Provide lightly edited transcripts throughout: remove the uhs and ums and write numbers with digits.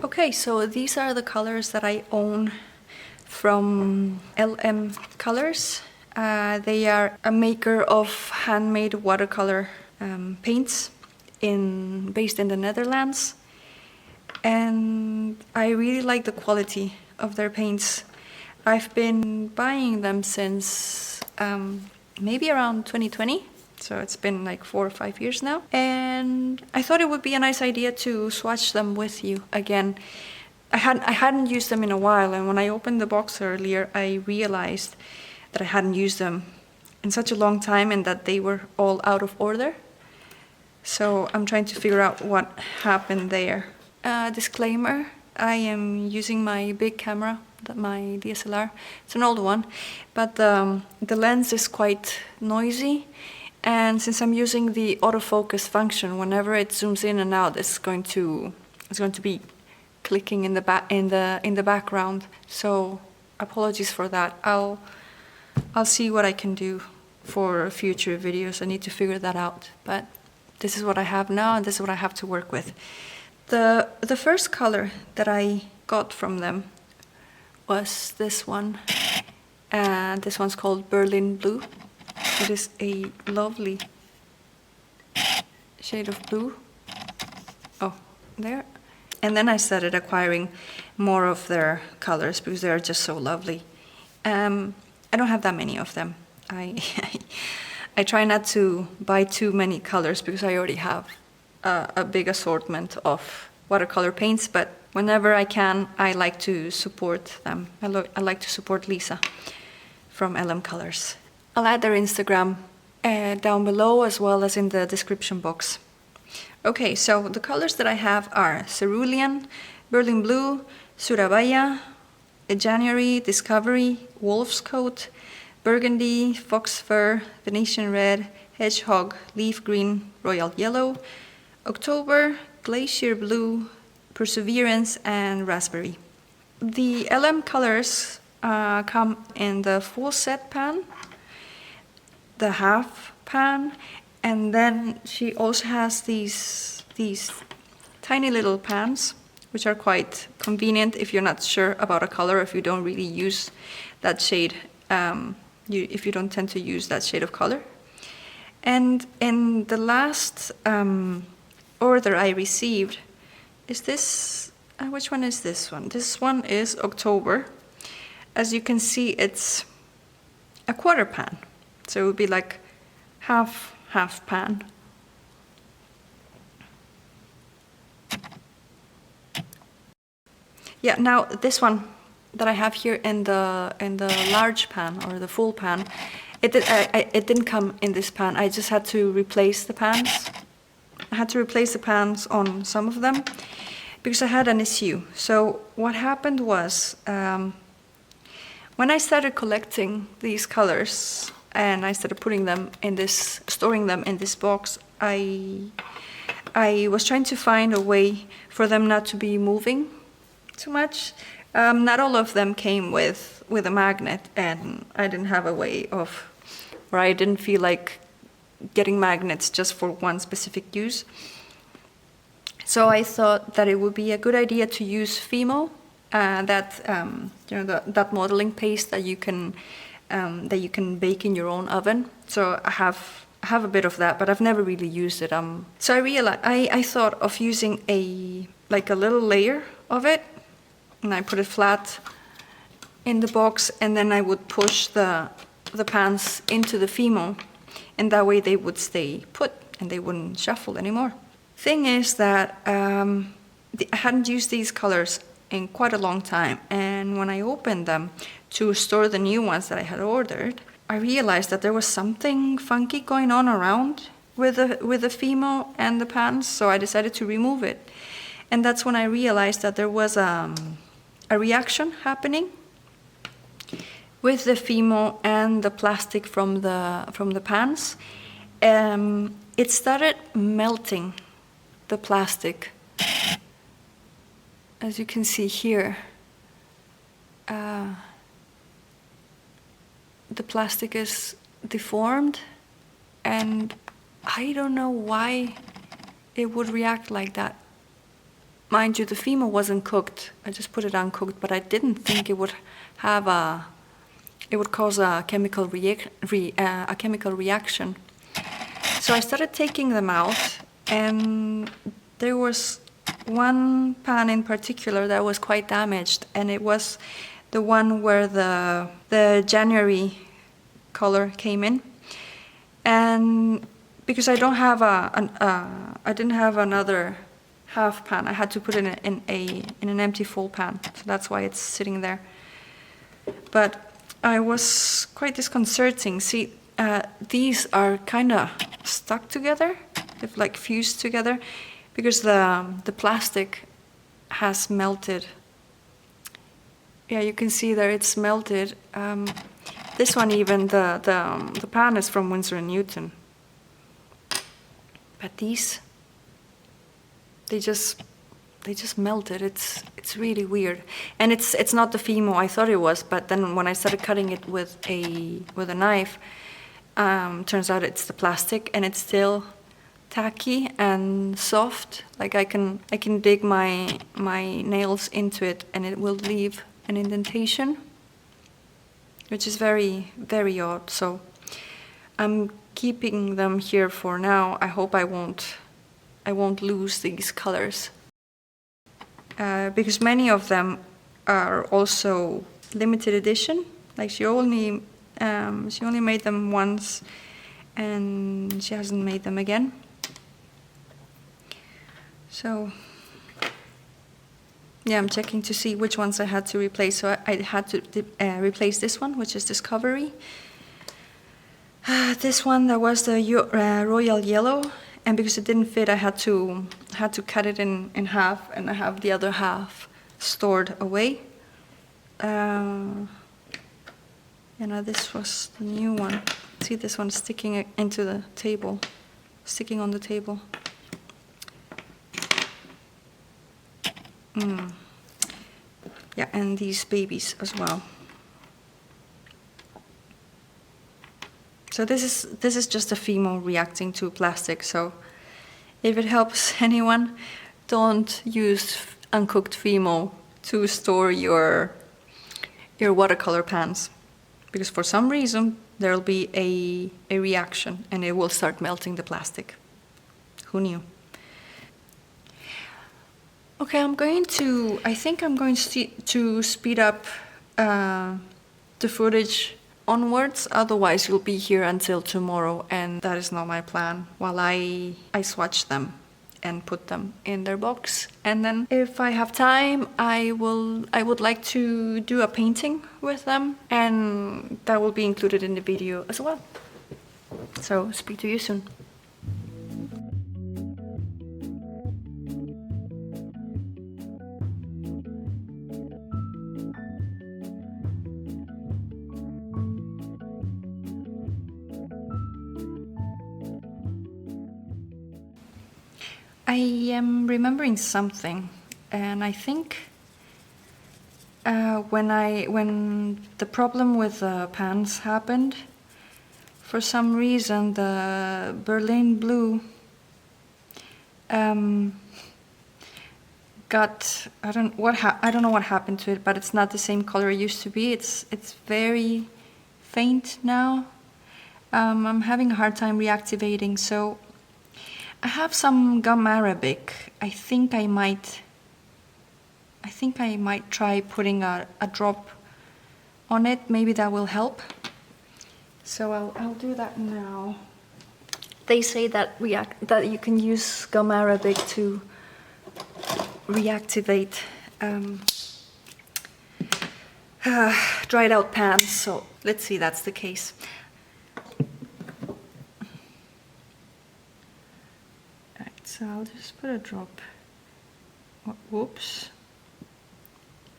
Okay, so these are the colors that I own from LM Colors. They are a maker of handmade watercolor paints based in the Netherlands. And I really like the quality of their paints. I've been buying them since maybe around 2020. So it's been like 4 or 5 years now. And I thought it would be a nice idea to swatch them with you again. I hadn't used them in a while, and when I opened the box earlier, I realized that I hadn't used them in such a long time and that they were all out of order. So I'm trying to figure out what happened there. Disclaimer, I am using my big camera, my DSLR. It's an old one, but the lens is quite noisy. And since I'm using the autofocus function, whenever it zooms in and out, it's going to be clicking in the background. So apologies for that. I'll see what I can do for future videos. I need to figure that out. But this is what I have now, and this is what I have to work with. The first color that I got from them was this one, and this one's called Berlin Blue. It is a lovely shade of blue. Oh, there. And then I started acquiring more of their colors because they are just so lovely. I don't have that many of them. I try not to buy too many colors because I already have a big assortment of watercolor paints, but whenever I can, I like to support them. I like to support Lisa from LM Colors. I'll add their Instagram down below as well as in the description box. Okay, so the colors that I have are Cerulean, Berlin Blue, Surabaya, January, Discovery, Wolf's Coat, Burgundy, Fox Fur, Venetian Red, Hedgehog, Leaf Green, Royal Yellow, October, Glacier Blue, Perseverance, and Raspberry. The LM colors come in the full set pan, the half pan, and then she also has these tiny little pans, which are quite convenient if you're not sure about a color, if you don't really use that shade, if you don't tend to use that shade of color. And in the last order I received is this, which one is this one? This one is October. As you can see, it's a quarter pan. So it would be like half pan. Yeah, now this one that I have here in the large pan or the full pan, it didn't come in this pan. I just had to replace the pans. I had to replace the pans on some of them because I had an issue. So what happened was, when I started collecting these colors and I started storing them in this box, I was trying to find a way for them not to be moving too much. Not all of them came with a magnet, and I didn't have a way of, or I didn't feel like getting magnets just for one specific use. So I thought that it would be a good idea to use Fimo, that modeling paste that you can bake in your own oven. So I have a bit of that, but I've never really used it. So I realized I thought of using a little layer of it, and I put it flat in the box, and then I would push the pans into the Fimo, and that way they would stay put and they wouldn't shuffle anymore. Thing is that I hadn't used these colors in quite a long time, and when I opened them to store the new ones that I had ordered, I realized that there was something funky going on around with the Fimo and the pans, so I decided to remove it. And that's when I realized that there was a reaction happening with the Fimo and the plastic from the pans. It started melting the plastic. As you can see here, the plastic is deformed, and I don't know why it would react like that. Mind you, the Fimo wasn't cooked. I just put it uncooked, but I didn't think it would have it would cause a chemical reaction. So I started taking them out, and there was one pan in particular that was quite damaged, and it was the one where the January color came in. And because I don't have I didn't have another half pan, I had to put it in an empty full pan, so that's why it's sitting there. But I was quite disconcerting. See, these are kind of stuck together. They've like fused together because the plastic has melted. Yeah, you can see there it's melted. This one even, the pan is from Winsor & Newton. But these, they just melted. It's really weird. And it's not the Fimo I thought it was, but then when I started cutting it with a knife, turns out it's the plastic, and it's still tacky and soft. Like I can dig my nails into it and it will leave an indentation, which is very, very odd. So I'm keeping them here for now. I hope I won't lose these colors, because many of them are also limited edition. Like she only made them once, and she hasn't made them again. So yeah, I'm checking to see which ones I had to replace. So I had to replace this one, which is Discovery. This one, that was the Royal Yellow, and because it didn't fit, I had to cut it in half, and I have the other half stored away. And this was the new one. See, this one sticking into the table, sticking on the table. Yeah, and these babies as well. So this is just a Fimo reacting to plastic. So if it helps anyone, don't use uncooked Fimo to store your watercolor pans, because for some reason there'll be a reaction and it will start melting the plastic. Who knew? Okay, I think I'm going to speed up the footage onwards, otherwise you'll be here until tomorrow, and that is not my plan, while I swatch them and put them in their box. And then if I have time, I would like to do a painting with them, and that will be included in the video as well. So speak to you soon. I am remembering something, and I think when the problem with the pans happened, for some reason the Berlin blue got, I don't know what happened to it, but it's not the same color it used to be. It's very faint now. I'm having a hard time reactivating, so I have some gum arabic. I think I might try putting a drop on it. Maybe that will help. So I'll do that now. They say that you can use gum arabic to reactivate dried out pans. So let's see, that's the case. So I'll just put a drop, whoops,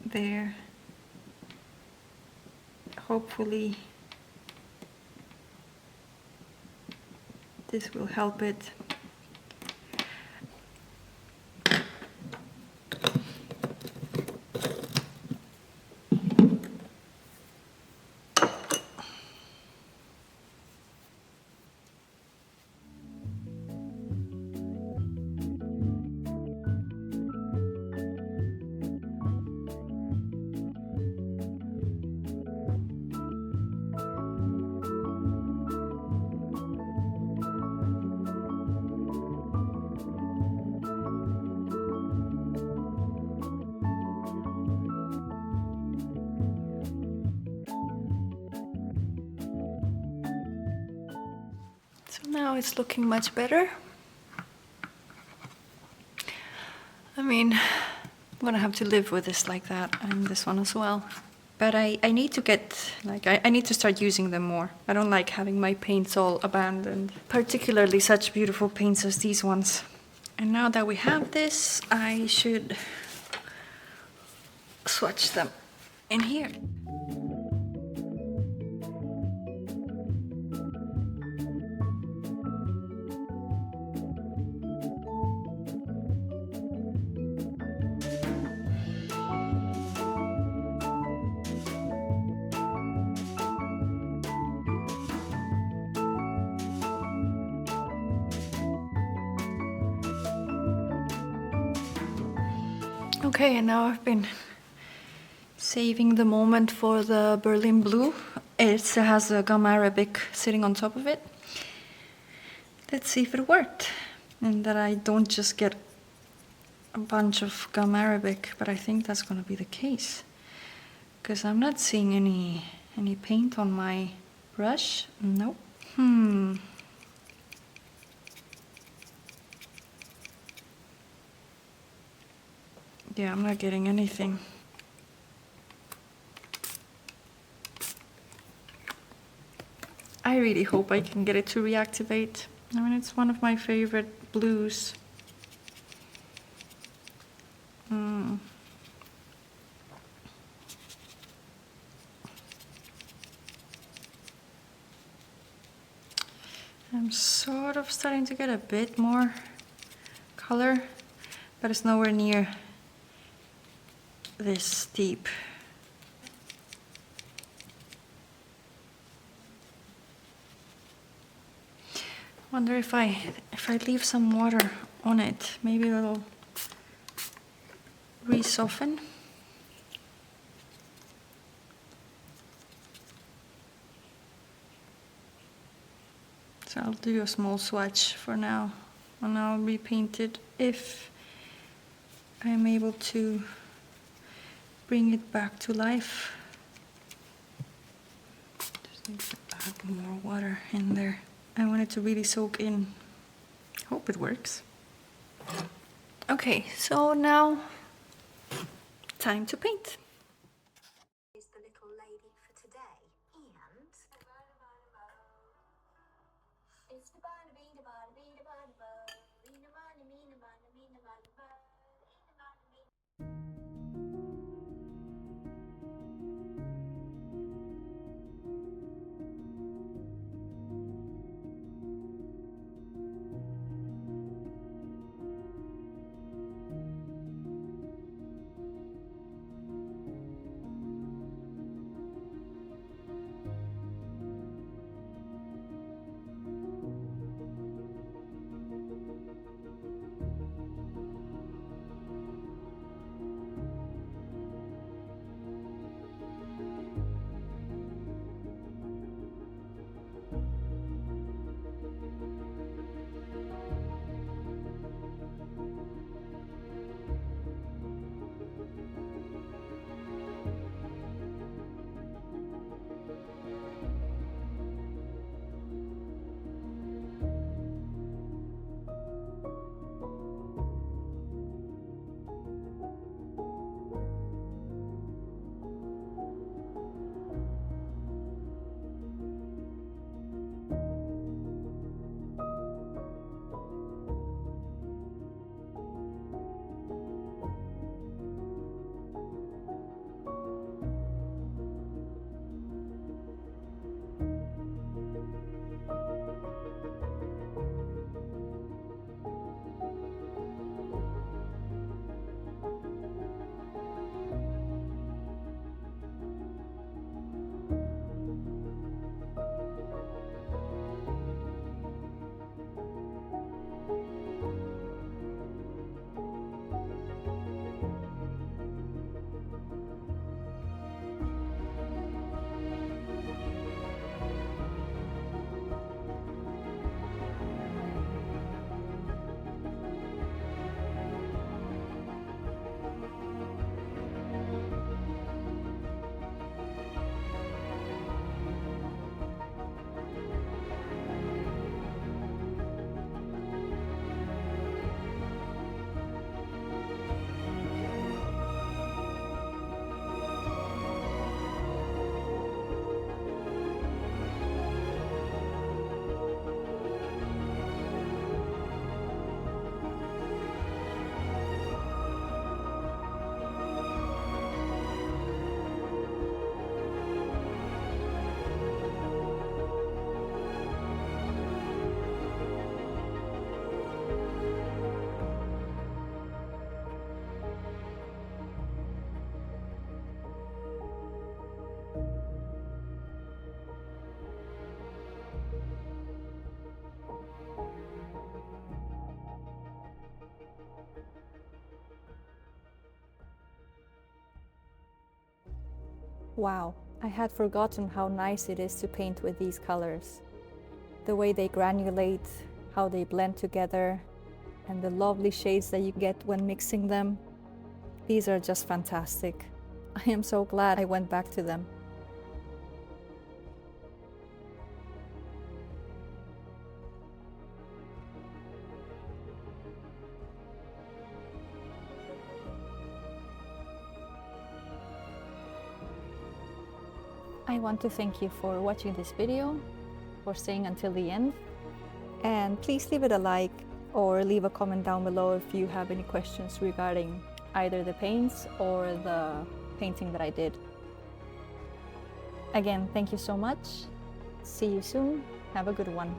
there. Hopefully this will help it. now it's looking much better. I mean, I'm gonna have to live with this like that, and this one as well. But I need to get, like, I need to start using them more. I don't like having my paints all abandoned, particularly such beautiful paints as these ones. And now that we have this, I should swatch them in here. Okay, and now I've been saving the moment for the Berlin Blue. It has a gum arabic sitting on top of it. Let's see if it worked, and that I don't just get a bunch of gum arabic, but I think that's gonna be the case, because I'm not seeing any paint on my brush. Nope. Yeah, I'm not getting anything. I really hope I can get it to reactivate. I mean, it's one of my favorite blues. I'm sort of starting to get a bit more color, but it's nowhere near this deep. Wonder if I leave some water on it, maybe it'll re-soften. So I'll do a small swatch for now, and I'll repaint it if I'm able to bring it back to life. Just need to add more water in there. I want it to really soak in. Hope it works. Okay, so now time to paint. Is the little lady for today, and Wow, I had forgotten how nice it is to paint with these colors. The way they granulate, how they blend together, and the lovely shades that you get when mixing them. These are just fantastic. I am so glad I went back to them. I want to thank you for watching this video, for staying until the end, and please leave it a like or leave a comment down below if you have any questions regarding either the paints or the painting that I did. Again, thank you so much. See you soon. Have a good one.